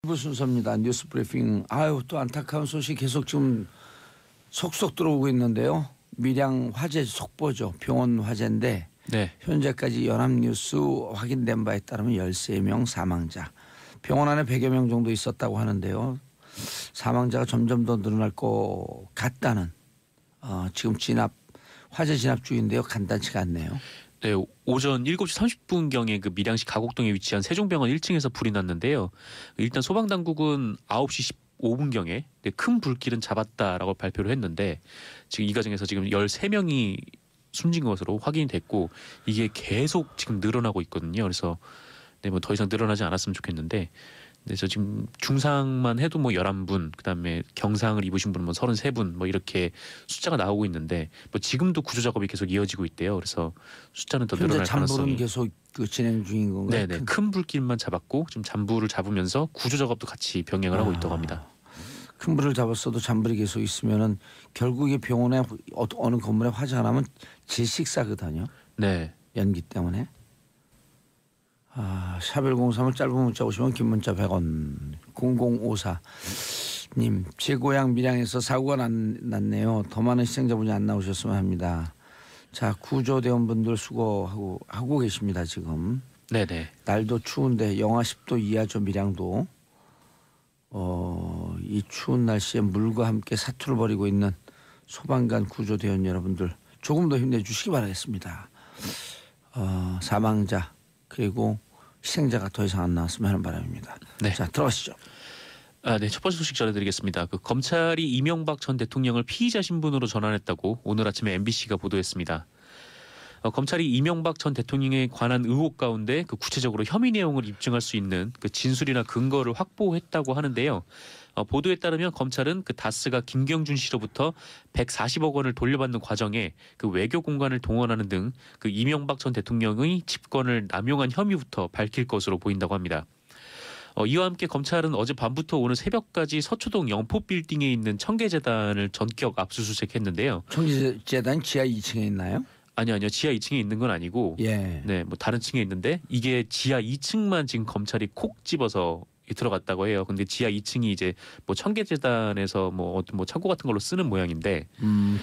부 순서입니다. 뉴스 브리핑. 아유, 또 안타까운 소식 계속 지금 속속 들어오고 있는데요. 밀양 화재 속보죠. 병원 화재인데 네. 현재까지 연합뉴스 확인된 바에 따르면 13명 사망자. 병원 안에 100여 명 정도 있었다고 하는데요. 사망자가 점점 더 늘어날 것 같다는 지금 화재 진압 중인데요. 간단치가 않네요. 네, 오전 7시 30분경에 그 밀양시 가곡동에 위치한 세종병원 1층에서 불이 났는데요. 일단 소방당국은 9시 15분경에 큰 불길은 잡았다라고 발표를 했는데 지금 이 과정에서 지금 13명이 숨진 것으로 확인이 됐고 이게 계속 지금 늘어나고 있거든요. 그래서 뭐 더 이상 늘어나지 않았으면 좋겠는데 그래서 지금 중상만 해도 뭐 11분, 그다음에 경상을 입으신 분은 뭐 33분 뭐 이렇게 숫자가 나오고 있는데 뭐 지금도 구조 작업이 계속 이어지고 있대요. 그래서 숫자는 더 늘어날 가능성이. 잠불은 계속 진행 중인 건가요? 네네. 큰 불길만 잡았고 지금 잠불을 잡으면서 구조 작업도 같이 병행을 하고 있다고 합니다. 큰 불을 잡았어도 잠불이 계속 있으면은 결국에 병원에 어느 건물에 화재가 나면 질식사거든요. 네. 연기 때문에. 샵1035을 짧은 문자 오시면 긴 문자 100원. 0054님 제 고향 밀양에서 사고가 났네요. 더 많은 희생자분이 안 나오셨으면 합니다. 자, 구조대원분들 수고하고 계십니다 지금. 네네. 날도 추운데 영하 10도 이하죠 밀양도. 이 추운 날씨에 물과 함께 사투를 벌이고 있는 소방관 구조대원 여러분들 조금 더 힘내주시기 바라겠습니다. 사망자 그리고 희생자가 더 이상 안 나왔으면 하는 바람입니다. 네. 자, 들어가시죠. 네, 첫 번째 소식 전해드리겠습니다. 검찰이 이명박 전 대통령을 피의자 신분으로 전환했다고 오늘 아침에 MBC가 보도했습니다. 검찰이 이명박 전 대통령에 관한 의혹 가운데 구체적으로 혐의 내용을 입증할 수 있는 진술이나 근거를 확보했다고 하는데요. 보도에 따르면 검찰은 다스가 김경준 씨로부터 140억 원을 돌려받는 과정에 외교 공간을 동원하는 등 이명박 전 대통령의 집권을 남용한 혐의부터 밝힐 것으로 보인다고 합니다. 이와 함께 검찰은 어젯밤부터 오늘 새벽까지 서초동 영포빌딩에 있는 청계재단을 전격 압수수색했는데요. 청계재단 지하 2층에 있나요? 아니요. 지하 2층에 있는 건 아니고 예. 네, 뭐 다른 층에 있는데 이게 지하 2층만 지금 검찰이 콕 집어서 들어갔다고 해요. 근데 지하 2층이 이제 뭐 청계재단에서 뭐 창고 같은 걸로 쓰는 모양인데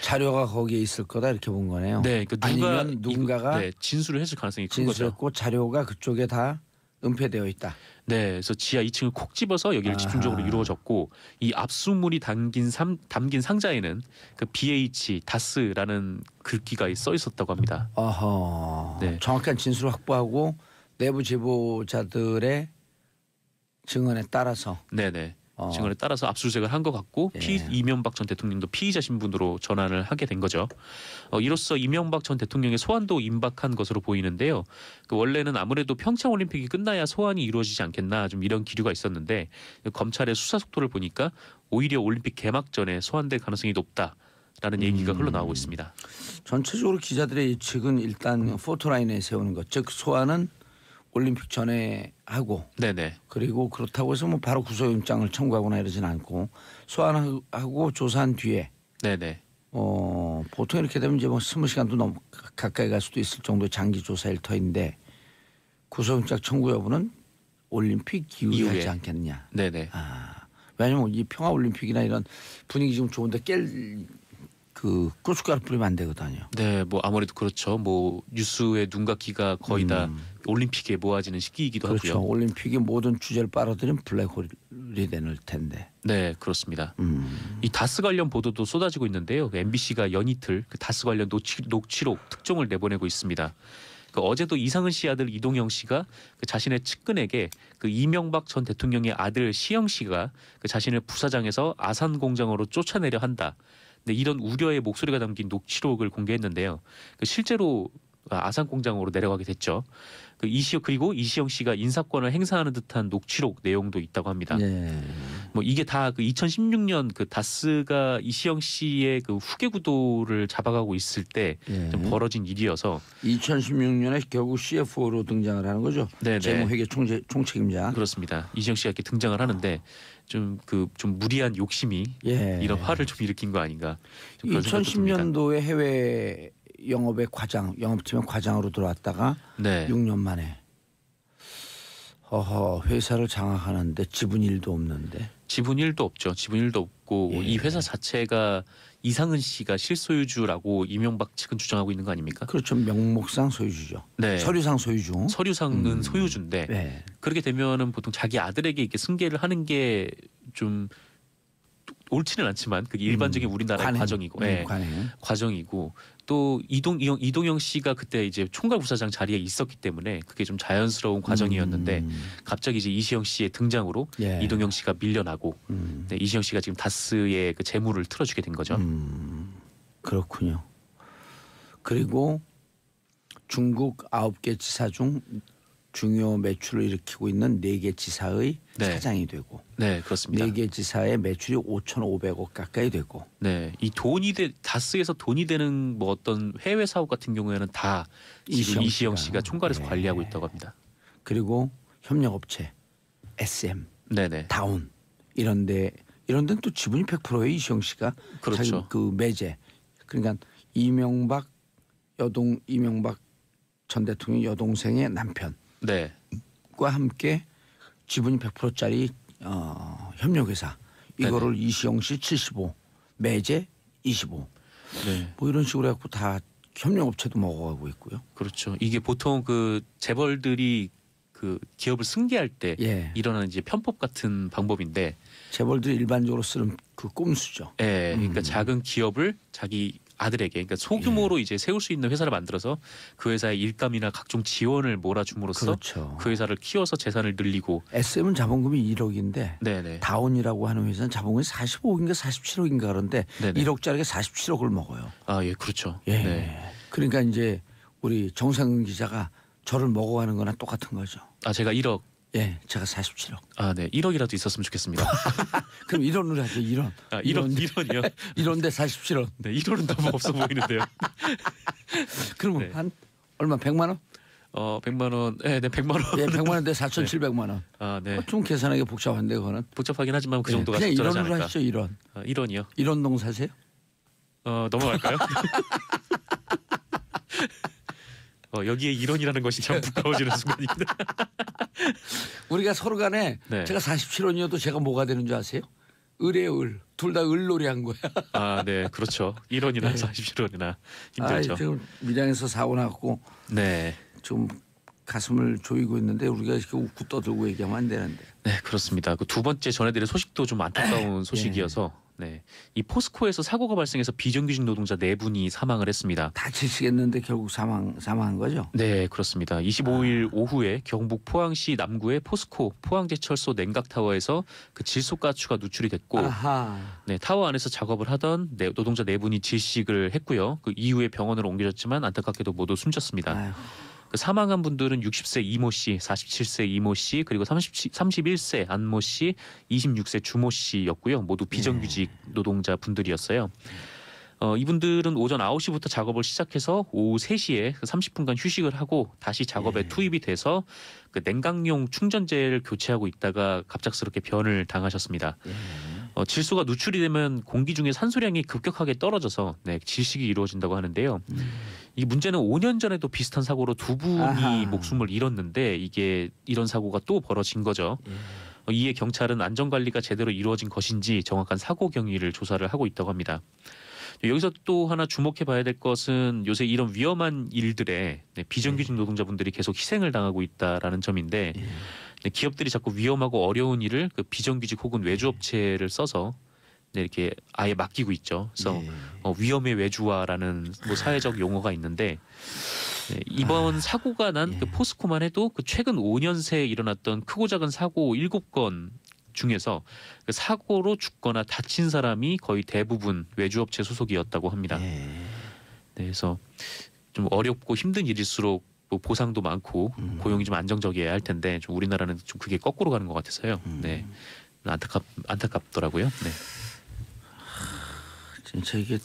자료가 거기에 있을 거다 이렇게 본 거네요. 네, 아니면 누군가가 진술을 했을 가능성이 큰 거죠. 진술했고 자료가 그쪽에 다 은폐되어 있다. 네, 그래서 지하 2층을 콕 집어서 여기를 집중적으로 이루어졌고 이 압수물이 담긴 상자에는 BH 다스라는 글귀가 써 있었다고 합니다. 네. 정확한 진술을 확보하고 내부 제보자들의 증언에 따라서. 네네. 증언에 따라서 압수수색을 한 것 같고 예. 이명박 전 대통령도 피의자 신분으로 전환을 하게 된 거죠. 이로써 이명박 전 대통령의 소환도 임박한 것으로 보이는데요. 원래는 아무래도 평창올림픽이 끝나야 소환이 이루어지지 않겠나 좀 이런 기류가 있었는데 검찰의 수사 속도를 보니까 오히려 올림픽 개막 전에 소환될 가능성이 높다라는 얘기가 흘러나오고 있습니다. 전체적으로 기자들의 예측은 일단 포토라인에 세우는 것, 즉 소환은 올림픽 전에 하고 네네. 그리고 그렇다고 해서 뭐 바로 구속영장을 청구하거나 이러진 않고 소환하고 조사한 뒤에 네네. 보통 이렇게 되면 이제 뭐 20시간도 너무 가까이 갈 수도 있을 정도의 장기 조사일 터인데 구속영장 청구 여부는 올림픽 이후에 하지 않겠냐. 네네. 왜냐하면 이 평화올림픽이나 이런 분위기 지금 좋은데 고춧가루 뿌리면 안 되거든요. 네, 뭐 아무래도 그렇죠. 뭐 뉴스의 눈과 귀가 거의 다 올림픽에 모아지는 시기이기도 그렇죠. 하고요. 올림픽의 모든 주제를 빨아들이면 블랙홀이 되는 텐데. 네, 그렇습니다. 이 다스 관련 보도도 쏟아지고 있는데요. MBC가 연이틀 다스 관련 녹취록 특종을 내보내고 있습니다. 어제도 이상은 씨 아들 이동영 씨가 자신의 측근에게 이명박 전 대통령의 아들 시영 씨가 자신을 부사장에서 아산 공장으로 쫓아내려 한다. 네, 이런 우려의 목소리가 담긴 녹취록을 공개했는데요. 실제로 아산 공장으로 내려가게 됐죠. 그리고 이시영 씨가 인사권을 행사하는 듯한 녹취록 내용도 있다고 합니다. 네. 뭐 이게 다 2016년 다스가 이시영 씨의 후계 구도를 잡아가고 있을 때 좀 벌어진 일이어서 2016년에 결국 CFO로 등장을 하는 거죠. 네네. 재무회계 총책임자. 그렇습니다. 이시영 씨가 이렇게 등장을 하는데 좀 무리한 욕심이 이런 화를 좀 일으킨 거 아닌가. 2010년도에 해외 영업팀의 과장으로 들어왔다가 6년 만에 어허, 회사를 장악하는데 지분 1도 없는데. 지분 1도 없죠. 지분 1도 없고 예. 이 회사 자체가 이상은 씨가 실소유주라고 이명박 측은 주장하고 있는 거 아닙니까? 그렇죠. 명목상 소유주죠. 네. 서류상 소유주. 서류상은 소유주인데 네. 그렇게 되면은 보통 자기 아들에게 이렇게 승계를 하는 게 좀 옳지는 않지만 그게 일반적인 우리나라의 관행. 과정이고, 예, 관행. 과정이고 또 이동영 씨가 그때 이제 총괄 부사장 자리에 있었기 때문에 그게 좀 자연스러운 과정이었는데 갑자기 이제 이시영 씨의 등장으로 예. 이동영 씨가 밀려나고 네, 이시영 씨가 지금 다스의 그 재물을 틀어주게 된 거죠. 그렇군요. 그리고 중국 9개 지사 중 중요 매출을 일으키고 있는 4개 지사의 네. 사장이 되고 네, 그렇습니다. 4개 지사의 매출이 5,500억 가까이 되고 네, 이 다스에서 돈이 되는 뭐 어떤 해외 사업 같은 경우에는 다 지금 이시영 씨가 총괄해서 네. 관리하고 있다고 합니다. 그리고 협력업체 SM, 네네. 다운 이런 데는 또 지분이 100%예요. 이시영 씨가 그렇죠. 자기 그 매제. 그러니까 이명박 전 대통령 여동생의 남편과 네. 함께 지분이 100%짜리 협력회사 이거를 이시영 씨 75, 매제 25. 네. 뭐 이런 식으로 해갖고 다 협력업체도 먹어가고 있고요. 그렇죠. 이게 보통 그 재벌들이 그 기업을 승계할 때 예. 일어나는 이제 편법 같은 방법인데, 재벌들이 일반적으로 쓰는 그 꼼수죠. 예, 그러니까 작은 기업을 자기 아들에게, 그러니까 소규모로 이제 세울 수 있는 회사를 만들어서 그 회사의 일감이나 각종 지원을 몰아줌으로써 그렇죠. 그 회사를 키워서 재산을 늘리고, SM은 자본금이 1억인데 네네. 다운이라고 하는 회사는 자본금이 45억인가 47억인가 그런데 네네. 1억짜리가 47억을 먹어요. 아, 예, 그렇죠. 예. 네. 그러니까 이제 우리 정상근 기자가 저를 먹어가는 거나 똑같은 거죠. 아, 제가 1억. 예, 제가 47억. 아, 네. 1억이라도 있었으면 좋겠습니다. 그럼 1원으로 하죠. 1원. 아, 1원이요? 1원대 47원. 네, 1원은 너무 없어 보이는데요. 그러면 네. 한 얼마 100만 원? 100만 원. 네, 100만 원. 예, 100만 원대 4,700만 원. 아, 네. 좀 계산하기 복잡한데 그거는. 복잡하긴 하지만 그 정도가 그냥 적절하지 1원으로 않을까. 하시죠. 1원. 1원이요. 1원동 사세요? 넘어갈까요? 여기에 1원이라는 것이 참 부끄러워지는 순간입니다. 우리가 서로 간에 네. 제가 47원이어도 제가 뭐가 되는 줄 아세요? 을이에요, 을. 둘 다 을놀이 한 거야. 아, 네, 그렇죠. 1원이나 47원이나 힘들죠. 지금 밀양에서 사고 났고 네, 좀 가슴을 조이고 있는데 우리가 이렇게 웃고 떠들고 얘기하면 안 되는데. 네, 그렇습니다. 그 두 번째 전해드릴 소식도 좀 안타까운 소식이어서, 네, 이 포스코에서 사고가 발생해서 비정규직 노동자 4분이 사망을 했습니다. 다치시겠는데 결국 사망한 거죠? 네, 그렇습니다. 25일 오후에 경북 포항시 남구의 포스코 포항제철소 냉각타워에서 그 질소가스가 누출이 됐고, 아하. 네, 타워 안에서 작업을 하던 노동자 4분이 질식을 했고요. 그 이후에 병원으로 옮겨졌지만 안타깝게도 모두 숨졌습니다. 아유. 그 사망한 분들은 60세 이모 씨, 47세 이모 씨, 그리고 31세 안모 씨, 26세 주모 씨였고요. 모두 비정규직 노동자 분들이었어요. 이분들은 오전 9시부터 작업을 시작해서 오후 3시에 30분간 휴식을 하고 다시 작업에 투입이 돼서 그 냉각용 충전재를 교체하고 있다가 갑작스럽게 변을 당하셨습니다. 질소가 누출이 되면 공기 중에 산소량이 급격하게 떨어져서 질식이 이루어진다고 하는데요. 이 문제는 5년 전에도 비슷한 사고로 2분이 아하. 목숨을 잃었는데 이게 이런 사고가 또 벌어진 거죠. 이에 경찰은 안전관리가 제대로 이루어진 것인지 정확한 사고 경위를 조사를 하고 있다고 합니다. 여기서 또 하나 주목해 봐야 될 것은 요새 이런 위험한 일들에 비정규직 노동자분들이 계속 희생을 당하고 있다라는 점인데, 기업들이 자꾸 위험하고 어려운 일을 그 비정규직 혹은 외주업체를 써서 이렇게 아예 맡기고 있죠. 그래서 위험의 외주화라는 뭐 사회적 용어가 있는데, 이번 사고가 난 그 포스코만 해도 그 최근 5년 새에 일어났던 크고 작은 사고 7건 중에서 그 사고로 죽거나 다친 사람이 거의 대부분 외주업체 소속이었다고 합니다. 네, 그래서 좀 어렵고 힘든 일일수록 뭐 보상도 많고 고용이 좀 안정적이어야 할 텐데 좀 우리나라는 좀 그게 거꾸로 가는 것 같아서요. 네, 안타깝더라고요. 네. 진짜 이게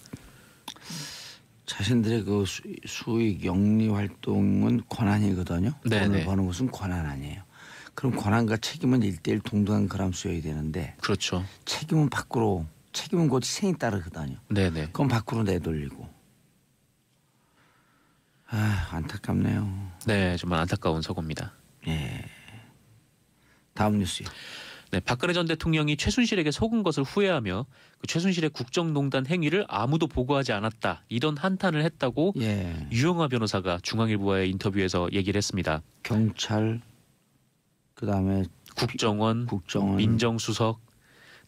자신들의 그 수익 영리 활동은 권한이거든요. 돈을 버는 것은 권한 아니에요. 그럼 권한과 책임은 1대1 동등한 그람수여야 되는데, 그렇죠. 책임은 곧 희생이 따르거든요. 네네. 그건 밖으로 내돌리고. 안타깝네요. 네, 정말 안타까운 사고입니다. 예. 다음 뉴스요. 네, 박근혜 전 대통령이 최순실에게 속은 것을 후회하며 그 최순실의 국정농단 행위를 아무도 보고하지 않았다 이런 한탄을 했다고 예. 유영하 변호사가 중앙일보와의 인터뷰에서 얘기를 했습니다. 경찰 그다음에 국정원, 민정수석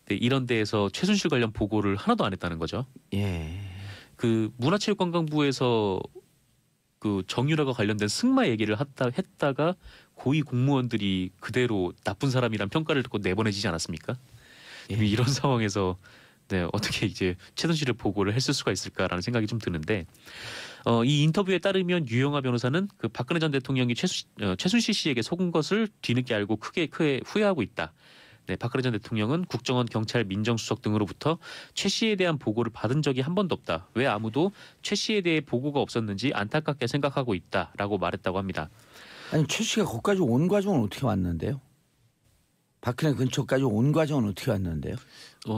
네, 이런 데에서 최순실 관련 보고를 하나도 안 했다는 거죠. 예. 그 문화체육관광부에서 그 정유라가 관련된 승마 얘기를 했다가 고위 공무원들이 그대로 나쁜 사람이란 평가를 듣고 내보내지지 않았습니까? 예. 이런 상황에서 네, 어떻게 이제 최순실을 보고를 했을 수가 있을까라는 생각이 좀 드는데 이 인터뷰에 따르면 유영하 변호사는 그 박근혜 전 대통령이 최순실 씨에게 속은 것을 뒤늦게 알고 크게 후회하고 있다. 네, 박근혜 전 대통령은 국정원, 경찰, 민정수석 등으로부터 최 씨에 대한 보고를 받은 적이 한 번도 없다. 왜 아무도 최 씨에 대해 보고가 없었는지 안타깝게 생각하고 있다라고 말했다고 합니다. 아니 최 씨가 거기까지 온 과정은 어떻게 왔는데요? 박근혜 근처까지 온 과정은 어떻게 왔는데요?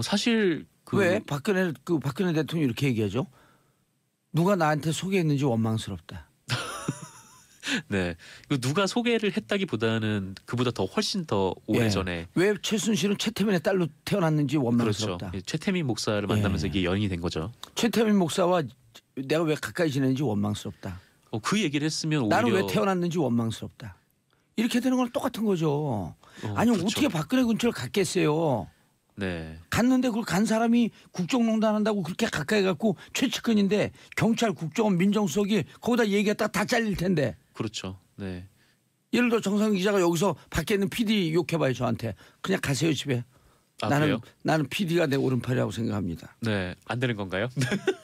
사실 왜 박근혜 대통령이 이렇게 얘기하죠? 누가 나한테 소개했는지 원망스럽다. 네, 누가 소개를 했다기보다는 그보다 더 훨씬 더 오래 전에 왜 최순실은 최태민의 딸로 태어났는지 원망스럽다. 그렇죠. 최태민 목사를 만나면서 이게 연이 된 거죠. 최태민 목사와 내가 왜 가까이 지내는지 원망스럽다. 그 얘기를 했으면 오히려 나는 왜 태어났는지 원망스럽다. 이렇게 되는 건 똑같은 거죠. 아니 그렇죠. 어떻게 박근혜 근처를 갔겠어요. 네. 갔는데 그걸 간 사람이 국정농단 한다고 그렇게 가까이 갔고 최측근인데 경찰, 국정원, 민정수석이 거기다 얘기했다 다 잘릴 텐데. 그렇죠. 네. 예를 들어 정상 기자가 여기서 밖에 있는 PD 욕해봐요 저한테. 그냥 가세요 집에. 그래요? 나는 PD가 내 오른팔이라고 생각합니다. 네, 안 되는 건가요?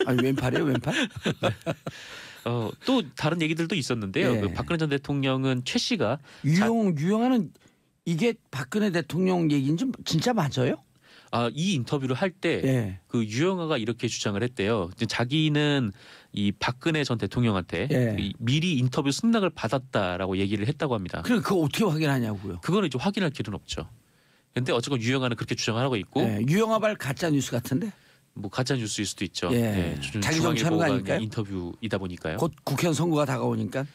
아니 왼팔이에요 왼팔? 네. 또 다른 얘기들도 있었는데요. 예. 그 박근혜 전 대통령은 최 씨가 유영하는 이게 박근혜 대통령 얘기인지 진짜 맞아요? 이 인터뷰를 할 때 그 예. 유영하가 이렇게 주장을 했대요. 이제 자기는 이 박근혜 전 대통령한테 예. 미리 인터뷰 승낙을 받았다라고 얘기를 했다고 합니다. 그럼 그거 어떻게 확인하냐고요? 그거는 이제 확인할 길은 없죠. 근데 어쨌건 유영하는 그렇게 주장을 하고 있고 예. 유영하 발 가짜 뉴스 같은데? 뭐 가짜 뉴스일 수도 있죠. 예. 네, 자기 정치하는 거 아닐까요? 인터뷰이다 보니까요. 곧 국회의원 선거가 다가오니까.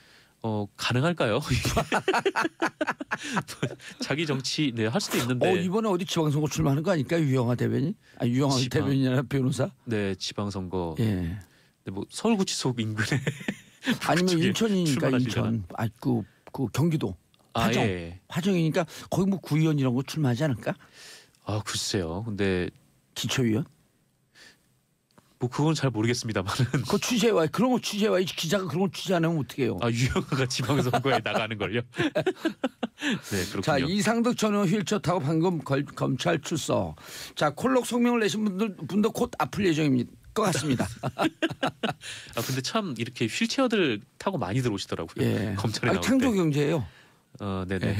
가능할까요? 자기 정치 할 수도 있는데. 이번에 어디 지방선거 출마하는 거 아닐까 유영하 대변인? 유영하 대변인이 아니라 변호사? 네, 지방선거. 예. 네, 뭐 서울구치소 인근에 아니면 그쪽에 인천이니까 출마하시려나? 인천. 그 경기도. 화정. 예. 화정이니까 거기 뭐 구의원 이런 거 출마하지 않을까? 글쎄요. 근데 기초위원? 뭐 그건 잘 모르겠습니다만은. 그거 취재와 그런 거 취재와 기자가 그런 거 취재 안 하면 어떡해요? 유영하가 지방선거에 나가는 걸요? 네, 그렇군요. 자, 이상득 전 의원 휠체어 타고 방금 검찰 출석. 자, 콜록 성명을 내신 분도 곧 아플 예정입니다. 것 같습니다. 근데 참 이렇게 휠체어들 타고 많이 들어오시더라고요. 예. 검찰에 나올 때. 창조 경제예요. 네네. 예.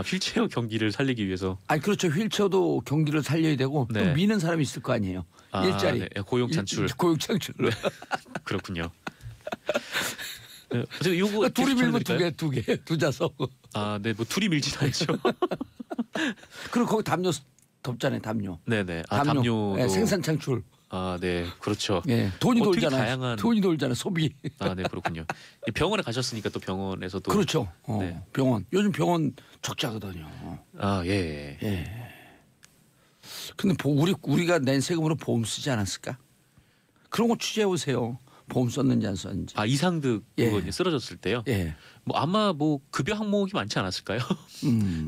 휠체어 경기를 살리기 위해서. 그렇죠. 휠체어도 경기를 살려야 되고 네. 또 미는 사람이 있을 거 아니에요. 일자리. 네. 고용 찬출. 고용 찬출. 네. 그렇군요. 네. 요거 둘이 밀면 전해드릴까요? 두 자석. 네, 뭐 둘이 밀진 않죠. 그리고 거기 담요 덮잖아요. 담요. 네네. 담요도. 예, 생산 창출. 네, 그렇죠. 예, 돈이 되게 돌잖아요. 다양한. 돈이 돌잖아요. 소비. 네, 그렇군요. 병원에 가셨으니까 또 병원에서도. 그렇죠. 네. 병원. 요즘 병원 적자거든요. 예. 예. 근데 우리가 낸 세금으로 보험 쓰지 않았을까? 그런 거 취재해 오세요. 보험 썼는지 안 썼는지. 이상득 예. 의원이 쓰러졌을 때요. 예. 아마 급여 항목이 많지 않았을까요?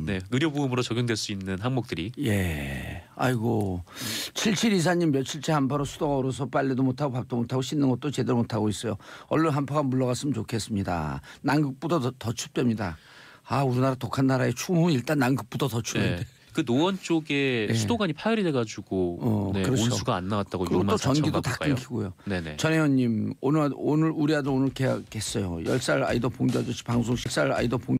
네, 의료보험으로 적용될 수 있는 항목들이. 예. 아이고. 7724님 며칠째 한파로 수도가 얼어서 빨래도 못하고 밥도 못하고 씻는 것도 제대로 못하고 있어요. 얼른 한파가 물러갔으면 좋겠습니다. 남극보다 더 춥답니다. 우리나라 독한 나라의 추움은 일단 남극보다 더 추운데. 네. 그 노원 쪽에 예. 수도관이 파열이 돼가지고 그렇죠. 온수가 안 나왔다고 그리고 또 6만 4천 전기도 다 가까이요. 끊기고요. 네네. 전 의원님 오늘 우리 아들 오늘 계약했어요. 10살 아이도 봉주 아저씨 방송 10살 아이도 봉